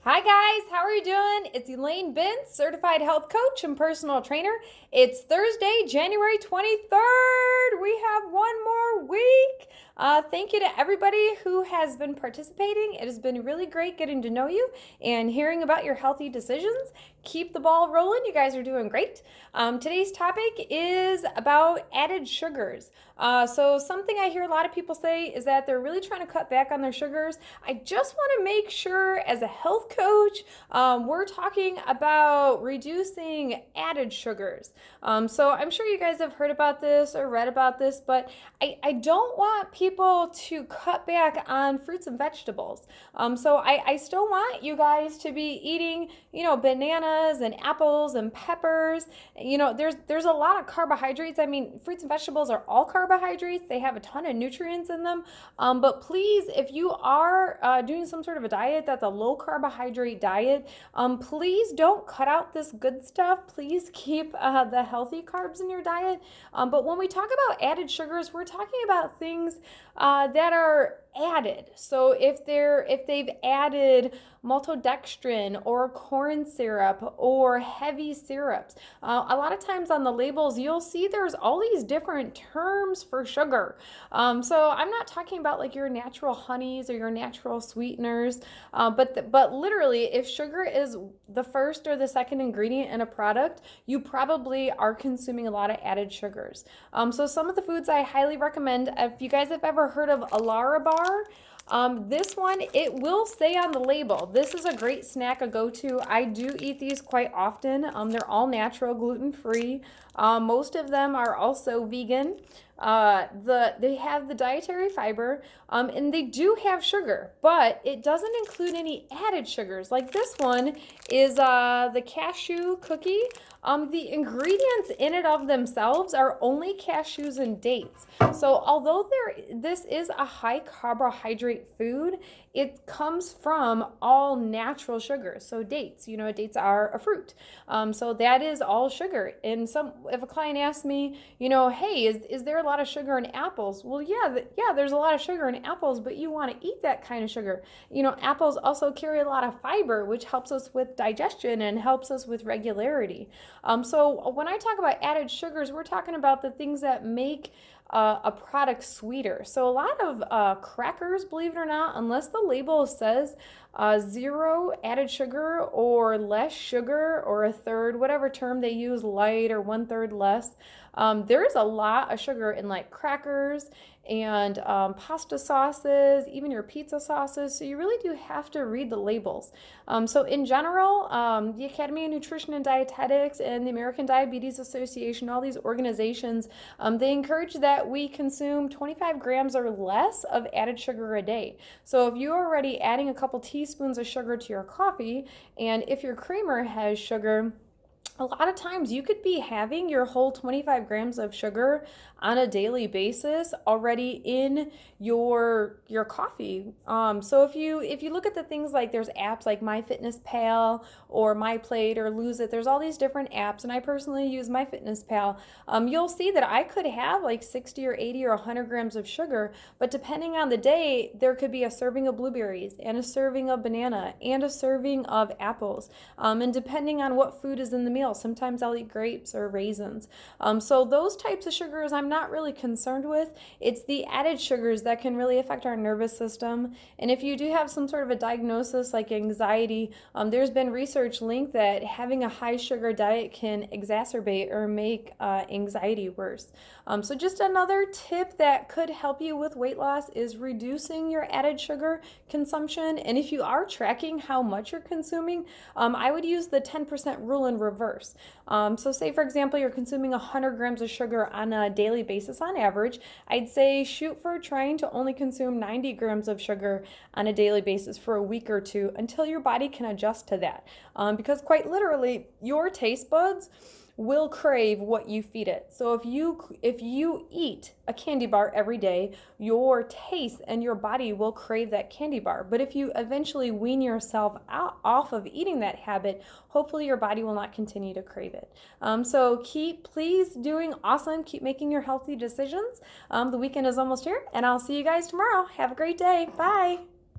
Hi guys, how are you doing? It's Elaine Bintz, certified health coach and personal trainer. It's Thursday, January 23rd. We have one more week. Thank you to everybody who has been participating. It has been really great getting to know you and hearing about your healthy decisions. Keep the ball rolling. You guys are doing great. Today's topic is about added sugars. So something I hear a lot of people say is that they're really trying to cut back on their sugars. I just want to make sure as a health coach, we're talking about reducing added sugars. So I'm sure you guys have heard about this or read about this, but I don't want people to cut back on fruits and vegetables. So I still want you guys to be eating, bananas and apples and peppers. There's a lot of carbohydrates. I mean, fruits and vegetables are all carbohydrates. They have a ton of nutrients in them. But please, if you are doing some sort of a diet that's a low carbohydrate diet, please don't cut out this good stuff. Please keep the healthy carbs in your diet. But when we talk about added sugars, we're talking about things that are added. So if they've added maltodextrin or corn syrup or heavy syrups, a lot of times on the labels you'll see there's all these different terms for sugar. So I'm not talking about like your natural honeys or your natural sweeteners, but literally if sugar is the first or the second ingredient in a product, you probably are consuming a lot of added sugars. So some of the foods I highly recommend, if you guys have ever heard of Alara bar, this one, it will say on the label, this is a great snack, a go-to. I do eat these quite often. They're all natural, gluten-free. Most of them are also vegan. They have the dietary fiber, and they do have sugar, but it doesn't include any added sugars. Like this one is the cashew cookie. The ingredients in it of themselves are only cashews and dates. So although this is a high carbohydrate food, it comes from all natural sugars. So dates, dates are a fruit. So that is all sugar. And if a client asks me, hey, is there a lot of sugar in apples? Well, yeah, there's a lot of sugar in apples, but you want to eat that kind of sugar. Apples also carry a lot of fiber, which helps us with digestion and helps us with regularity. So when I talk about added sugars, we're talking about the things that make a product sweeter. So a lot of crackers, believe it or not, unless the label says 0 added sugar or less sugar or a third, whatever term they use, light or 1/3 less, there's a lot of sugar in like crackers and pasta sauces, even your pizza sauces. So you really do have to read the labels. So in general, the Academy of Nutrition and Dietetics and the American Diabetes Association, all these organizations, they encourage that we consume 25 grams or less of added sugar a day. So if you're already adding a couple teaspoons of sugar to your coffee, and if your creamer has sugar, a lot of times you could be having your whole 25 grams of sugar on a daily basis already in your coffee. So if you look at the things like there's apps like MyFitnessPal or MyPlate or Lose It, there's all these different apps, and I personally use MyFitnessPal. You'll see that I could have like 60 or 80 or 100 grams of sugar, but depending on the day, there could be a serving of blueberries and a serving of banana and a serving of apples. And depending on what food is in the meal, sometimes I'll eat grapes or raisins. So those types of sugars I'm not really concerned with. It's the added sugars that can really affect our nervous system. And if you do have some sort of a diagnosis like anxiety, there's been research linked that having a high sugar diet can exacerbate or make anxiety worse. So just another tip that could help you with weight loss is reducing your added sugar consumption. And if you are tracking how much you're consuming, I would use the 10% rule in reverse. So say, for example, you're consuming 100 grams of sugar on a daily basis on average. I'd say shoot for trying to only consume 90 grams of sugar on a daily basis for a week or two until your body can adjust to that. Because quite literally, your taste buds will crave what you feed it. So if you eat a candy bar every day, your taste and your body will crave that candy bar. But if you eventually wean yourself off of eating that habit, hopefully your body will not continue to crave it. So keep please doing awesome. Keep making your healthy decisions. The weekend is almost here, and I'll see you guys tomorrow. Have a great day. Bye.